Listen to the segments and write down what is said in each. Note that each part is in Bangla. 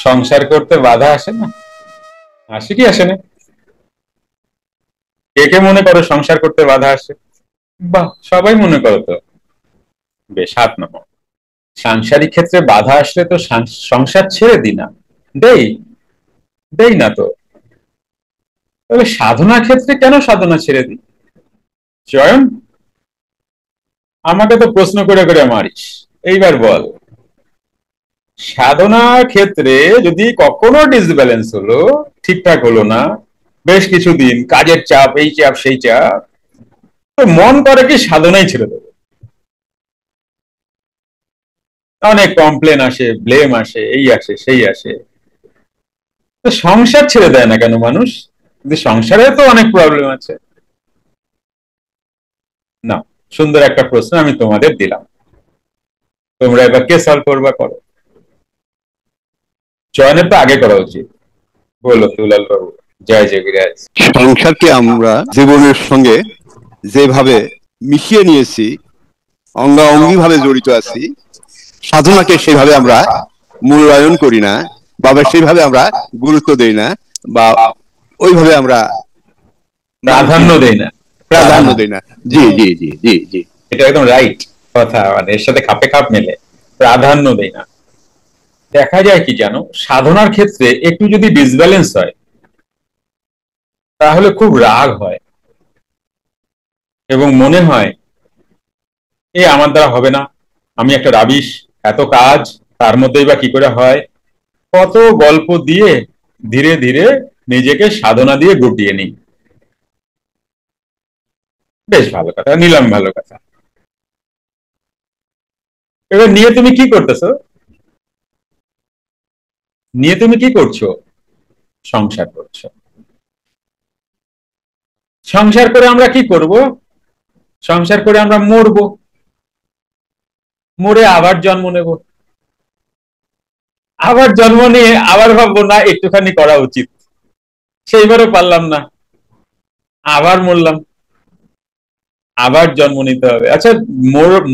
সংসার করতে বাধা আসে না? আসে কি আসে না? কে কে মনে করো সংসার করতে বাধা আসে? বাহ, সবাই মনে করো তো। বেশ, হাত নামো। সাংসারিক ক্ষেত্রে বাধা আসলে তো সংসার ছেড়ে দিই না। দেই? দেই না তো। তবে সাধনা ক্ষেত্রে কেন সাধনা ছেড়ে দিই? চয়ন, আমাকে তো প্রশ্ন করে করে মারিস। এইবার বল, সাধনার ক্ষেত্রে যদি কখনো ডিসব্যালেন্স হলো, ঠিকঠাক হলো না, বেশ কিছুদিন কাজের চাপ, এই চাপ সেই চাপ, তো মন করে কি সাধনাই ছেড়ে দেবে। অনেক কমপ্লেন আসে, ব্লেম আসে, এই আসে সেই আসে। তো সংসার ছেড়ে দেয় না কেন মানুষ? কিন্তু সংসারে তো অনেক প্রবলেম আছে। না, সুন্দর একটা প্রশ্ন আমি তোমাদের দিলাম। তোমরা এবার কে সলভ করবা, করো। চয়নের তো আগে করা উচিত। বলো দুলাল বাবু। জয় জগিরাজ। সংসারকে আমরা জীবনের সঙ্গে যেভাবে মিশিয়ে নিয়েছি, অঙ্গাঅঙ্গি ভাবে জড়িত আছি, সাধনাকে সেভাবে আমরা মূল্যায়ন করি না, বা সেইভাবে আমরা গুরুত্ব দেই না, বা ওইভাবে আমরা প্রাধান্য দেই না। প্রাধান্য দেই না। জি জি জি জি জি, এটা একদম রাইট কথা, মানে এর সাথে খাপে খাপ মেলে। প্রাধান্য দেই না। দেখা যায় কি জানো, সাধনার ক্ষেত্রে একটু যদি ডিসব্যালেন্স হয় তাহলে খুব রাগ হয় এবং মনে হয় এ আমার দ্বারা হবে না, আমি একটা রাবিশ, এত কাজ, তার মধ্যেই বা কি করে হয়। কত গল্প দিয়ে ধীরে ধীরে নিজেকে সাধনা দিয়ে গুটিয়ে নিই। বেশ ভালো কথা নিলাম, ভালো কথা। এবার নিয়ে তুমি কি করতেছো? নিয়ে তুমি কি করছো? সংসার করছো। সংসার করে আমরা কি করব? সংসার করে আমরা মরবো, মরে আবার জন্ম নেব, আবার জন্ম নিয়ে আবার ভাববো না একটুখানি করা উচিত, সেইবারও পারলাম না, আবার মরলাম, আবার জন্ম নিতে হবে। আচ্ছা,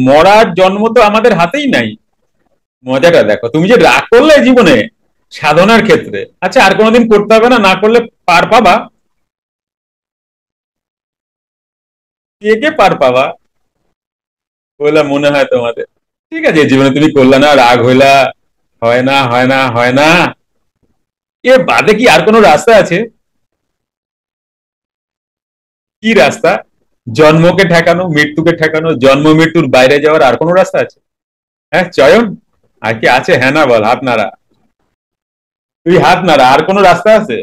মরার জন্ম তো আমাদের হাতেই নাই। মজাটা দেখো, তুমি যে রাগ করলে জীবনে সাধনার ক্ষেত্রে, আচ্ছা আর কোনোদিন করতে হবে না, না করলে পার পাবা? কে কে পার পাবা বলে মনে হয় তোমাদের? ঠিক আছে, জীবনে তুমি করলে না, রাগ হইলা, হয় না হয় না হয় না, এ বাদে কি আর কোনো রাস্তা আছে? কি রাস্তা? জন্মকে ঠেকানো, মৃত্যুকে ঠেকানো, জন্ম মৃত্যুর বাইরে যাওয়ার আর কোনো রাস্তা আছে? হ্যাঁ চয়ন, আর কি আছে? হ্যাঁ না বল, হাত নাড়া। তুই হাত নাড়া, আর কোনো রাস্তা আছে?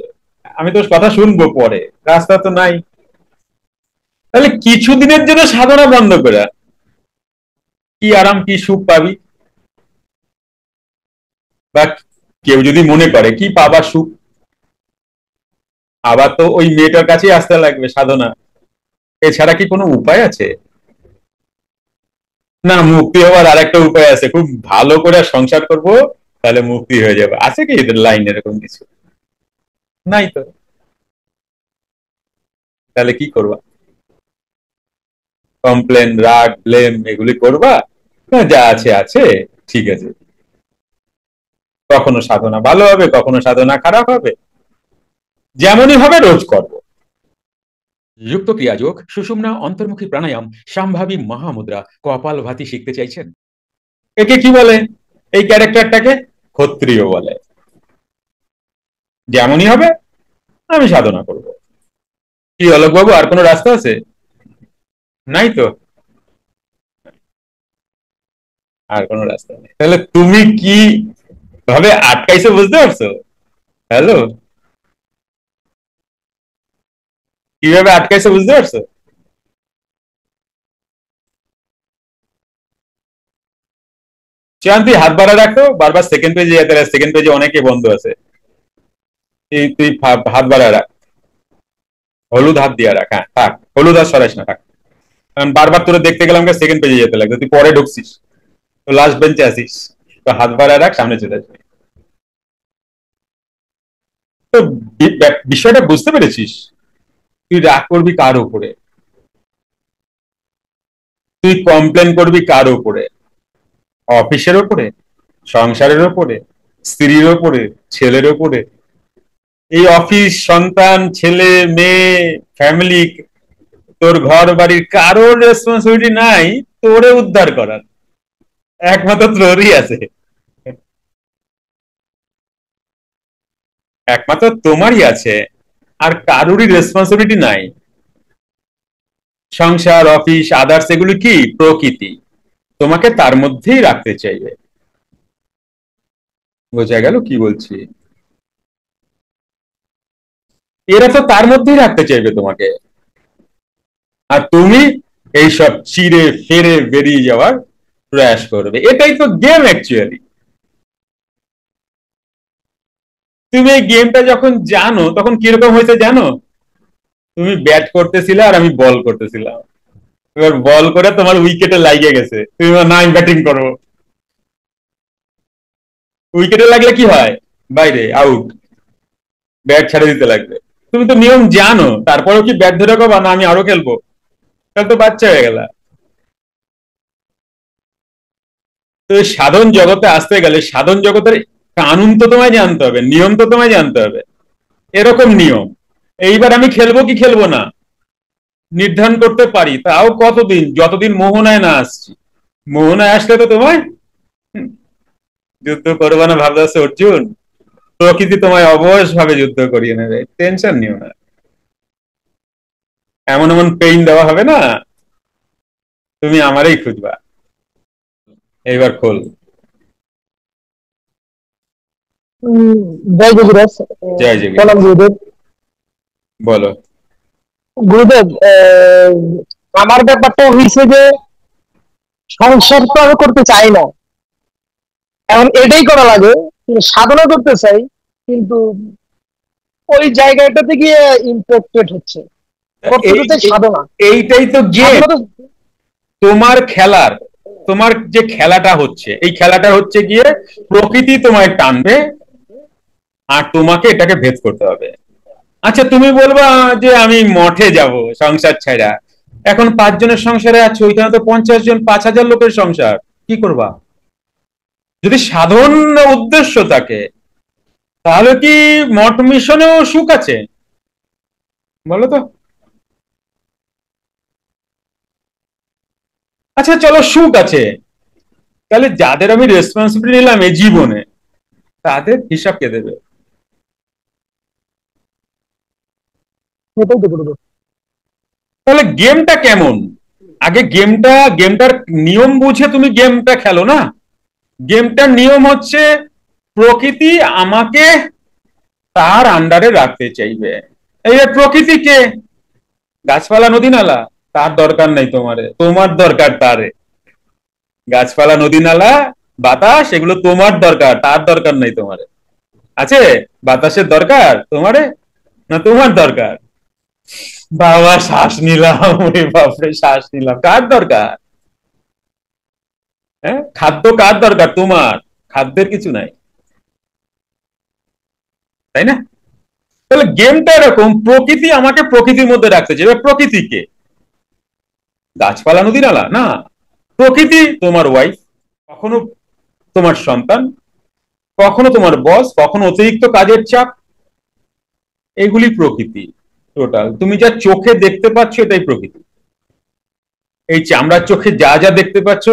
আমি তোর কথা শুনবো পরে। রাস্তা তো নাই। তাহলে কিছুদিনের জন্য সাধনা বন্ধ করে কি আরাম কি সুখ পাবি? বা কেউ যদি মনে করে কি পাবার সুখ, আবার তো ওই মেয়েটার কাছেই আসতে লাগবে সাধনা। এছাড়া কি কোনো উপায় আছে? না, মুক্তি হওয়ার আর একটা উপায় আছে, খুব ভালো করে সংসার করব, তাহলে মুক্তি হয়ে যাবে। আছে কি এদের লাইন এরকম কিছু? নাই তো। তাহলে কি করবা? কমপ্লেন, রাগ, ব্লেম এগুলি করবা? না, যা আছে আছে, ঠিক আছে। কখনো সাধনা ভালো হবে, কখনো সাধনা খারাপ হবে, যেমনই হবে রোজ করব। যুক্ত ক্রিয়াযোগ, সুষুম্না অন্তর্মুখী প্রাণায়াম, সম্ভাবী মহামুদ্রা, কপালভাতি শিখতে চাইছেন? একে কি বলে? এই ক্যারেক্টারটাকে ক্ষত্রিয় বলে। যেমনই হবে আমি সাধনা করব। কি অলোক বাবু, আর কোনো রাস্তা আছে? নাই তো। আর কোনো রাস্তা নেই। তাহলে তুমি কি ভাবে আটকাইছো বুঝতে পারছো? হ্যালো, কিভাবে আটকাইছো বুঝতে পারছো? তুই হাত বাড়া রাখো, বারবার সেকেন্ড পেজে যেতে, সেকেন্ড পেজে অনেকে বন্ধ আছে। তুই হাত বাড়া রাখ, হলুদ হাত দিয়া রাখ। হ্যাঁ থাক, হলুদ হাত সরাইস না, থাক। কারণ বারবার তোরে দেখতে গেলাম সেকেন্ড পেজে যেতে লাগবে, তুই পরে ঢুকছিস, তো লাস্ট বেঞ্চে আসিস। তো হাত বাড়া রাখ, সামনে চলে আসবে। তো বিষয়টা বুঝতে পেরেছিস? তুই রাগ করবি কার উপরে? তুই কমপ্লেন করবি কার উপরে? অফিসের উপরে? সংসারের উপরে? স্ত্রীর ওপরে, ছেলের ওপরে, এই অফিস, সন্তান, ছেলে মেয়ে, ফ্যামিলি, তোর ঘর বাড়ির কারোর রেসপন্সিবিলিটি নাই তোরে উদ্ধার করার, একমাত্র তোরই আছে, একমাত্র তোমারই আছে, আর কারোরই রেসপন্সিবিলিটি নাই। সংসার, অফিস, আদার্স এগুলো কি প্রকৃতি, তোমাকে তার মধ্যেই রাখতে চাইবে। বোঝা গেল কি বলছি? এরা তো তার মধ্যেই রাখতে চাইবে তোমাকে, আর তুমি এইসব চিরে ফেরে বেরিয়ে যাওয়ার প্রয়াস করবে। এটাই তো গেম অ্যাকচুয়ালি। তুমি এই গেমটা যখন জানো তখন কিরকম হয়েছে জানো? তুমি ব্যাট করতেছিলে আর আমি বল করতেছিলাম, এবার বল করে তোমার উইকেটে লাগিয়ে গেছে, তুমি না আমি ব্যাটিং করবো, উইকেটে লাগলে কি হয়? বাইরে, আউট, ব্যাট ছেড়ে দিতে লাগবে। তুমি তো নিয়ম জানো, তারপরেও কি ব্যাট ধরে কবা না আমি আরো খেলবো? তাহলে তো বাচ্চা হয়ে গেল। তো এই সাধন জগতে আসতে গেলে সাধন জগতের কানুন তো তোমায় জানতে হবে, নিয়ম তো তোমায় জানতে হবে। এরকম নিয়ম, এইবার আমি খেলবো কি খেলবো না নির্ধারণ করতে পারি, তাও কতদিন? যতদিন মোহনায় না আসছি। মোহনায় আসলে তো তোমায় যুদ্ধ করবে না ভাবতেছে অর্জুন, প্রকৃতি তোমায় অবশ ভাবে যুদ্ধ করিয়ে নেবে, টেনশন নিও না। এমন এমন পেইন দেওয়া হবে না, তুমি আমারই খুঁজবা। এইবার খোল। উম, জয় গুরুদেব। জয় জয় প্রণাম গুরুদেব। বলো। গুরুদেব, আমার ব্যাপারটা হয়েছে যে সংসার তো আমি করতে চাই না, এখন এটাই করা লাগে, কিন্তু সাধনা করতে চাই, কিন্তু ওই জায়গাটাতে গিয়ে ইম্প্যাক্টেড হচ্ছে, করতে তো চাই সাধনা। এইটাই তো গেম, সাধনা তো তোমার খেলার, তোমার যে খেলাটা হচ্ছে এই খেলাটা হচ্ছে গিয়ে প্রকৃতি তোমায় টানবে আর তোমাকে এটাকে ভেদ করতে হবে। আচ্ছা তুমি বলবা যে আমি মঠে যাব সংসার ছাড়া, এখন 5 জনের সংসারে আছো, ওইখানে তো 50 জন, 5,000 লোকের সংসার, কি করবা? যদি সাধন উদ্দেশ্য থাকে তাহলে কি মঠ মিশনেও সুখ আছে? বলো তো। আচ্ছা চলো সুখ আছে, তাহলে যাদের আমি রেসপন্সিবিলিটি নিলাম এই জীবনে তাদের হিসাব কে দেবে? সেটাই তো গুরুদেব। তাহলে গেমটা কেমন? আগে গেমটার নিয়ম বুঝে তুমি গেমটা খেলো না। গেমটার নিয়ম হচ্ছে প্রকৃতি আমাকে তার আন্ডারে রাখতে চাইবে। এই যে প্রকৃতিকে, গাছপালা, নদী নালা, তার দরকার নাই তোমারে, তোমার দরকার তারে। গাছপালা, নদী নালা, বাতাস, এগুলো তোমার দরকার, তার দরকার নাই তোমারে। আছে বাতাসের দরকার তোমারে, না তোমার দরকার? বাবা শ্বাস নিলাম, ওরে বাপরে শ্বাস নিলাম, কার দরকার? হ্যাঁ, খাদ্য কার দরকার? তোমার। খাদ্যের কিছু নাই, তাই না? তাহলে গেমটা এরকম, প্রকৃতি আমাকে প্রকৃতির মধ্যে রাখতে চাইবে। প্রকৃতিকে, গাছপালা, নদী নালা না, প্রকৃতি তোমার ওয়াইফ, কখনো তোমার সন্তান, কখনো তোমার বস, কখনো অতিরিক্ত কাজের চাপ, এগুলি প্রকৃতি। টোটাল তুমি যা চোখে দেখতে পাচ্ছ এটাই প্রকৃতি। এই চামড়ার চোখে যা যা দেখতে পাচ্ছ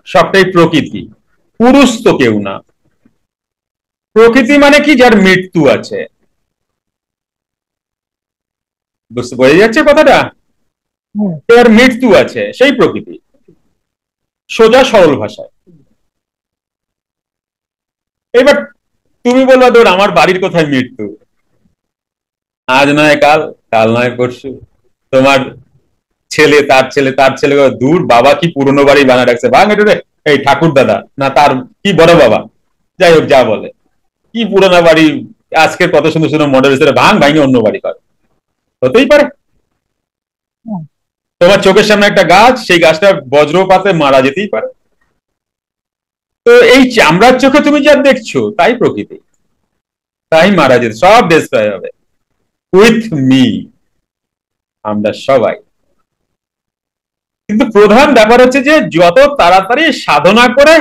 সবটাই প্রকৃতি, পুরুষ তো কেউ না। প্রকৃতি মানে কি? যার মৃত্যু আছে। বুঝতে বোঝা যাচ্ছে কথাটা? হুম। যার মৃত্যু আছে সেই প্রকৃতি, সোজা সরল ভাষায়। এবার তুমি বলবা ধর আমার বাড়ির কোথায় মৃত্যু, আজ নয় কাল, কাল নয় পরশু, তোমার ছেলে তার ছেলে তার ছেলে, দূর বাবা কি পুরনো বাড়ি বানা রাখছে, ভাঙ এটা রে, এই ঠাকুর দাদা না তার কি বড় বাবা, যাই হোক যা বলে, কি পুরোনো বাড়ি, আজকের কত সুন্দর সুন্দর মডেল হিসেবে ভাঙ ভাঙে অন্য বাড়ি কর, হতেই পারে। হুম। তোমার চোখের সামনে একটা গাছ, সেই গাছটা বজ্রপাতে মারা যেতেই পারে। তো এই চামড়ার চোখে তুমি যা দেখছো তাই প্রকৃতি, তাই মারা যেতে, সব ডিস্ট্রয় হবে উইথ মি, আমরা সবাই। কিন্তু প্রধান ব্যাপার হচ্ছে যে যত তাড়াতাড়ি সাধনা করে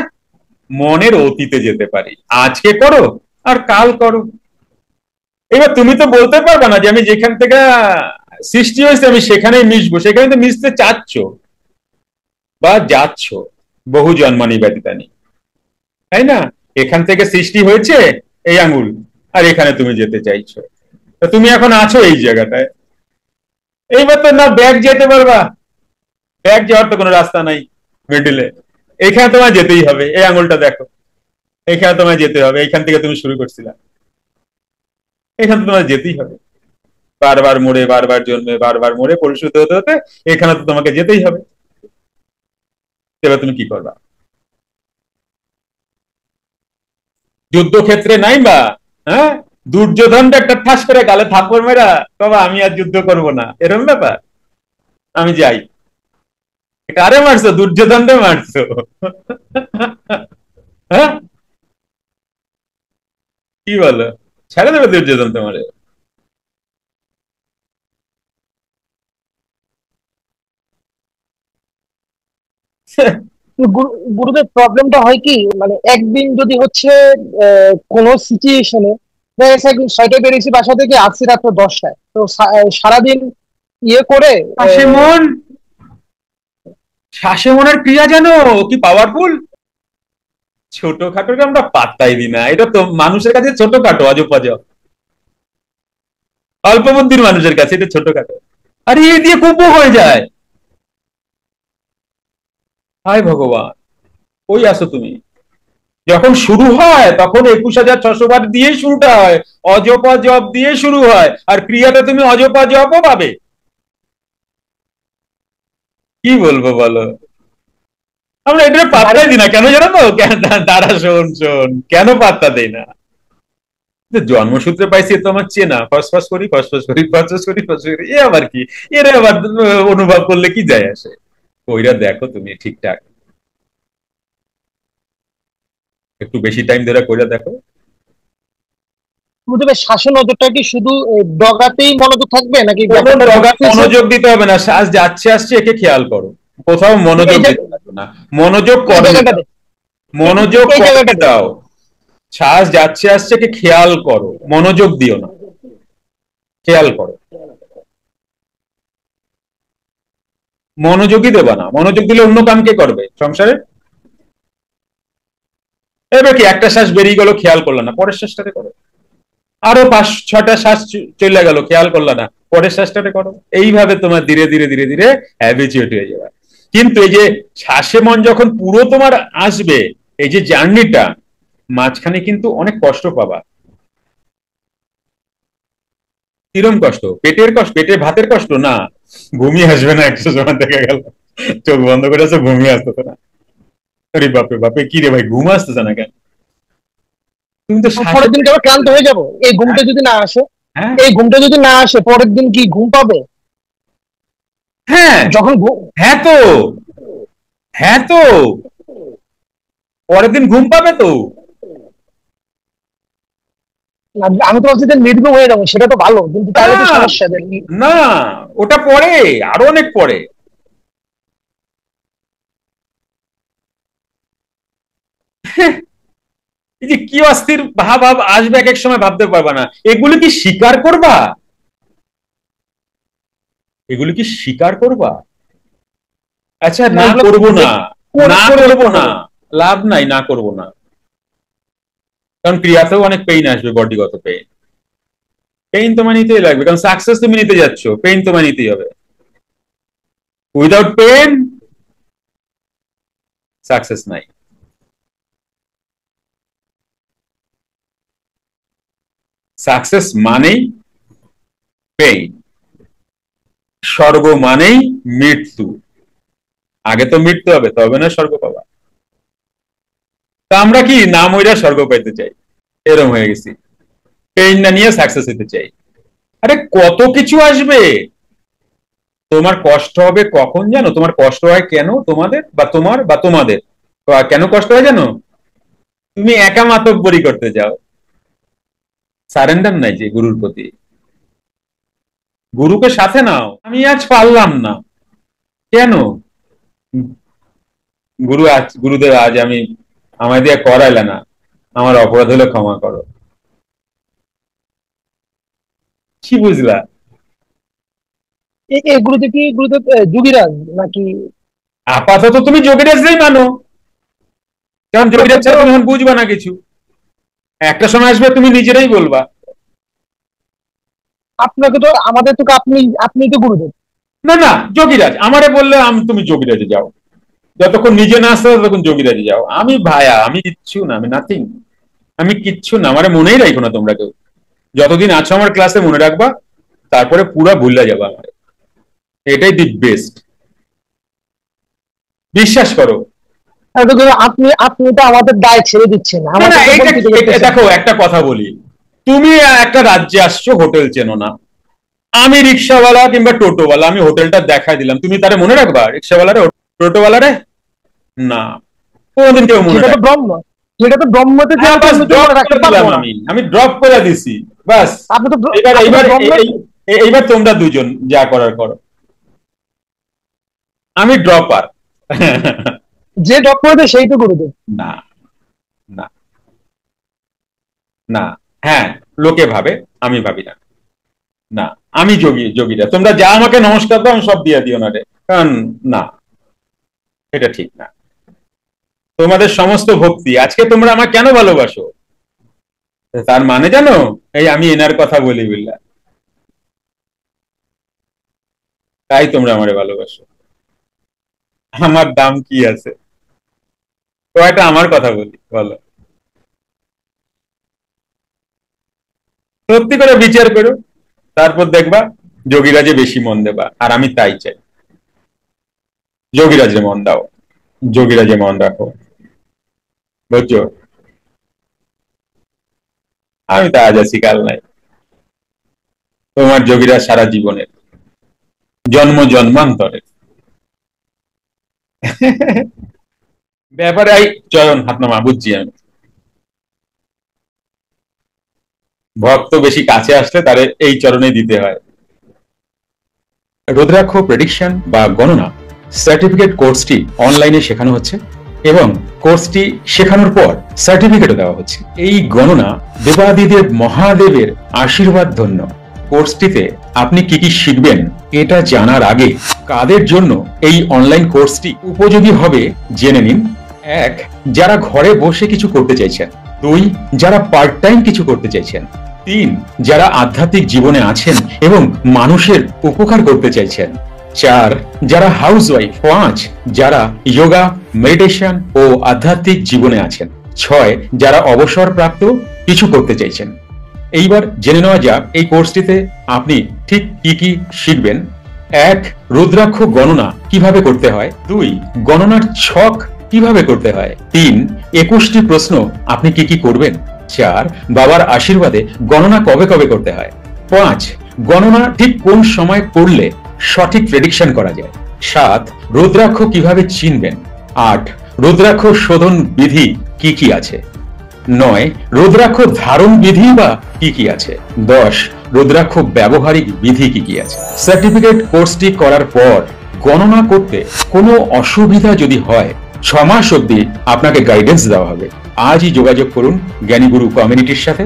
মনের অতীতে যেতে পারি। আজকে করো আর কাল করো। এবার তুমি তো বলতে পারবে না যে আমি যেখান থেকে সৃষ্টি হয়েছে আমি সেখানেই মিশবো, সেখানে তো মিশতে চাচ্ছ বা যাচ্ছ বহু জন্মানি ব্যতীতানি, তাই না? এখান থেকে সৃষ্টি হয়েছে এই আঙুল, আর এখানে তুমি যেতে চাইছো, তো তুমি এখন আছো এই জায়গাটায়। এইবার তো না ব্যাগ যেতে পারবা, ব্যাগ যাওয়ার তো কোনো রাস্তা নাই মিডিলে। এখানে তোমায় যেতেই হবে, এই আঙুলটা দেখো, এখানে তোমায় যেতে হবে, এইখান থেকে তুমি শুরু করছিলা, এখানে তো তোমায় যেতেই হবে। বারবার মোড়ে, বারবার জন্মে, বারবার মোড়ে পরিশুদ্ধ হতে হতে এখানে তো তোমাকে যেতেই হবে। এবার তুমি কি করবা? যুদ্ধক্ষেত্রে নাই বা, হ্যাঁ, দুর্যোধনটা একটা ঠাস করে গালে থাপ্পড় মেরা বাবা আমি আর যুদ্ধ করব না, এরকম ব্যাপার, আমি যাই। কারে মারছো? দুর্যোধনটা মারছো। হ্যাঁ, কি বলো? ছেড়ে দেবে দুর্যোধন তোমারে? গুরুদেব প্রবলেমটা হয় কি, মানে একদিন যদি হচ্ছে কোন সিচুয়েশনে একদিন 6টায় বেরিয়েছি বাসা থেকে, আসছি রাত্র 10টায়, তো সারাদিন ইয়ে করে শ্বাসে মন, শ্বাসে মনের ক্রিয়া জানো কি পাওয়ারফুল। ছোটখাটোকে আমরা পাত্তাই দিই না, এটা তো মানুষের কাছে ছোটখাটো, অজব অজব, অল্প বুদ্ধির মানুষের কাছে এটা ছোটখাটো। আরে এ দিয়ে কুম্ভ হয়ে যায়। হায় ভগবান, ওই আসো তুমি। যখন শুরু হয় তখন 21,600 বার দিয়ে শুরুটা হয়, অজপা জপ দিয়ে শুরু হয়, আর ক্রিয়াটা তুমি অজপা জপও পাবে। কি বলবো বলো? আমরা এটা পাত্তাই দিই না কেন জানো তো? দাঁড়া শোন শোন, কেন পাত্তা দেই না? জন্মসূত্রে পাইছি তো আমার চেনা, ফসফস করি ফসফস করি ফসফস করি ফসফস করি, এ আবার কি? এরা আবার অনুভব করলে কি যায় আসে? ওইরা দেখো তুমি ঠিকঠাক একটু বেশি টাইম ধরে কইরা দেখো। গুরুদেবের শ্বাসে নজরটা কি শুধু ডগাতেই মনোযোগ থাকবে, নাকি কোনো ব্যাপারটা ডগা ঘুরতেছে? মনোযোগ দিতে হবে না, শ্বাস যাচ্ছে আসছে একে খেয়াল করো, কোথাও মনোযোগ এই দিতে হবে না, মনোযোগ এই করণে দাও, জায়গাটাতে, মনোযোগ এই করণে জায়গাটাতে দাও। শ্বাস যাচ্ছে আসছে কে খেয়াল করো, মনোযোগ দিও না, খেয়াল করো। মনোযোগই দেবা না, মনোযোগ দিলে অন্য কাম কে করবে সংসারে? এবার কি একটা শ্বাস বেরিয়ে গেল খেয়াল করলো না, পরের শ্বাসটাতে করো। আরো 5-6টা শ্বাস চলে গেল খেয়াল করলো না, পরের শ্বাসটাতে করো। এইভাবে তোমার ধীরে ধীরে ধীরে ধীরে হ্যাবিচুয়েট হয়ে যাবে। কিন্তু এই যে শ্বাসে মন যখন পুরো তোমার আসবে, এই যে জার্নিটা, মাঝখানে কিন্তু অনেক কষ্ট পাবা। কিরম কষ্ট? পেটের কষ্ট, পেটের ভাতের কষ্ট না, ঘুমিয়ে আসবে না একটা সময় দেখা গেল, চোখ বন্ধ করে আছে ঘুমিয়ে আসতেছে না। আরে বাপরে বাপে, কি রে ভাই ঘুম আসতেছে না কেন? তুমি তো শ্বাসে, পরের দিন আবার ক্লান্ত হয়ে যাব এই ঘুমটা যদি না আসে। হ্যাঁ এই ঘুমটা যদি না আসে পরের দিন কি ঘুম পাবে? হ্যাঁ যখন হ্যাঁ তো, হ্যাঁ তো, পরের দিন ঘুম পাবে তো। আমি তো ভাবছি যে নির্ঘুম হয়ে যাবো, সেটা তো ভালো, কিন্তু তাহলে তো না সমস্যা। না, ওটা পরে, আরো অনেক পরে। এই যে কি অস্থির ভাব ভাব আসবে এক এক সময় ভাবতে পারবা না, এগুলো কি স্বীকার করবা? এগুলো কি স্বীকার করবা? আচ্ছা না, না এগুলো করব না, না করে করব দেখতে না, হবে। লাভ নাই, না করব না। কারণ ক্রিয়াতেও অনেক পেইন আসবে, বডিগত পেইন, পেইন তোমার নিতেই লাগবে, কারণ সাকসেস তুমি নিতে যাচ্ছ, পেইন তোমার নিতেই হবে। উইদাউট পেইন সাকসেস নাই। সাকসেস মানেই পেইন, স্বর্গ মানেই মৃত্যু। আগে তো মৃত্যু হবে, তবে না স্বর্গ পাবা। তা আমরা কি না মইরা স্বর্গ পাইতে চাই, এরম হয়ে গেছি, পেইন না নিয়ে সাকসেস হতে চাই। আরে কত কিছু আসবে, তোমার কষ্ট হবে কখন জানো? তোমার কষ্ট হয় কেন তোমাদের বা তোমার বা তোমাদের কেন কষ্ট হয় জানো? তুমি একা মাতব্বরি করতে যাও, সারেন্ডার নাই যে গুরুর প্রতি। গুরুকে সাথে নাও, আমি আজ পারলাম না কেন? গুরুদেব আজ আমি আমায় দিয়ে করাইলে না, আমার অপরাধ হলে ক্ষমা করো। কি বুঝলা? এগুলোতে কি গুরুদেব যোগীরাজ নাকি? আপাতত তুমি যোগীরাজই মানো, কারণ যোগীরাজ ছাড়া তুমি এখন বুঝবা না কিছু। একটা সময় আসবে তুমি নিজেরাই বলবা। আপনাকে তো আমাদের তো আপনি আপনি তো গুরুদেব। না না, যোগীরাজ আমারে বললে তুমি যোগীরাজে যাও, যতক্ষণ নিজে না আসতে ততক্ষণ যোগীরাজে যাও। আমি ভায়া, আমি কিচ্ছু না, আমি নাথিং, আমি কিচ্ছু না। আমার মনেই রাখো না তোমরা কেউ। যতদিন আছো আমার ক্লাসে মনে রাখবা, তারপরে পুরা ভুলে যাবা আমার। এটাই দি বেস্ট, বিশ্বাস করো। আপনি আপনি তো আমাদের দায় ছেড়ে দিচ্ছেন, না, আমাদের দেখো একটা কথা বলি, তুমি একটা রাজ্যে আসছো, হোটেল চেনো না, আমি রিক্সাওয়ালা কিংবা টোটোওয়ালা, আমি হোটেলটা দেখাই দিলাম, তুমি তারে মনে রাখবা? রিক্সাওয়ালারে, টোটোওয়ালারে? না, কোনদিন কেউ মনে রাখবে। ব্রহ্ম, সেটা তো ব্রহ্মতে আমি ড্রপ করে দিছি, বাস। আপনি তো এবার এইবার এইবার তোমরা দুজন যা করার করো, আমি ড্রপার। যে ড্রপ করে দেয় সেই তো গুরুদেব। না না না, হ্যাঁ লোকে ভাবে, আমি ভাবি না। না, আমি যোগীরা, তোমরা যা আমাকে নমস্কার দাও আমি সব দিয়ে দিও না রে, কারণ না, এটা ঠিক না। তোমাদের সমস্ত ভক্তি, আজকে তোমরা আমাকে কেন ভালোবাসো তার মানে জানো? এই আমি এনার কথা বলি বুঝলা, তাই তোমরা আমারে ভালোবাসো। আমার দাম কি আছে? তো একটা আমার কথা বলি, বলো, সত্যি করে বিচার করো, তারপর দেখবা যোগীরাজে বেশি মন দেবা। আর আমি তাই চাই, যোগীরাজে মন দাও, যোগীরাজে মন রাখো, বুঝছো? আমি তো আজ আছি কাল নাই। তোমার যোগীরাজ সারা জীবনের, জন্ম জন্মান্তরের। ব্যাপারে চয়ন হাত নামা, বুঝছি আমি। ভক্ত বেশি কাছে আসলে তারে এই চরণে দিতে হয়। রুদ্রাক্ষ প্রেডিকশন বা গণনা সার্টিফিকেট কোর্সটি অনলাইনে শেখানো হচ্ছে এবং কোর্সটি শেখানোর পর সার্টিফিকেটও দেওয়া হচ্ছে। এই গণনা দেবাদিদেব মহাদেবের আশীর্বাদ ধন্য। কোর্সটিতে আপনি কি কি শিখবেন এটা জানার আগে কাদের জন্য এই অনলাইন কোর্সটি উপযোগী হবে জেনে নিন। 1, যারা ঘরে বসে কিছু করতে চাইছেন। 2, যারা পার্ট টাইম কিছু করতে চাইছেন। 3, যারা আধ্যাত্মিক জীবনে আছেন এবং মানুষের উপকার করতে চাইছেন। 4, যারা হাউসওয়াইফ। 5, যারা যোগা, মেডিটেশন ও আধ্যাত্মিক জীবনে আছেন। 6, যারা অবসরপ্রাপ্ত কিছু করতে চাইছেন। এইবার জেনে নেওয়া যাক এই কোর্সটিতে আপনি ঠিক কি কি শিখবেন। 1, রুদ্রাক্ষ গণনা কিভাবে করতে হয়। 2, গণনার ছক কিভাবে করতে হয়। 3, 21টি প্রশ্ন আপনি কি কি করবেন। 4, বাবার আশীর্বাদে গণনা কবে কবে করতে হয়। 5, গণনা ঠিক কোন সময় করলে সঠিক প্রেডিকশন করা যায়। 7, রুদ্রাক্ষ কিভাবে চিনবেন। 8, রুদ্রাক্ষ শোধন বিধি কি কি আছে। 9, রুদ্রাক্ষ ধারণ বিধি বা কি কি আছে। 10, রুদ্রাক্ষ ব্যবহারিক বিধি কি কি আছে। সার্টিফিকেট কোর্সটি করার পর গণনা করতে কোনো অসুবিধা যদি হয় 6 মাস অবধি আপনাকে গাইডেন্স দেওয়া হবে। আজই যোগাযোগ করুন জ্ঞানীগুরু কমিউনিটির সাথে।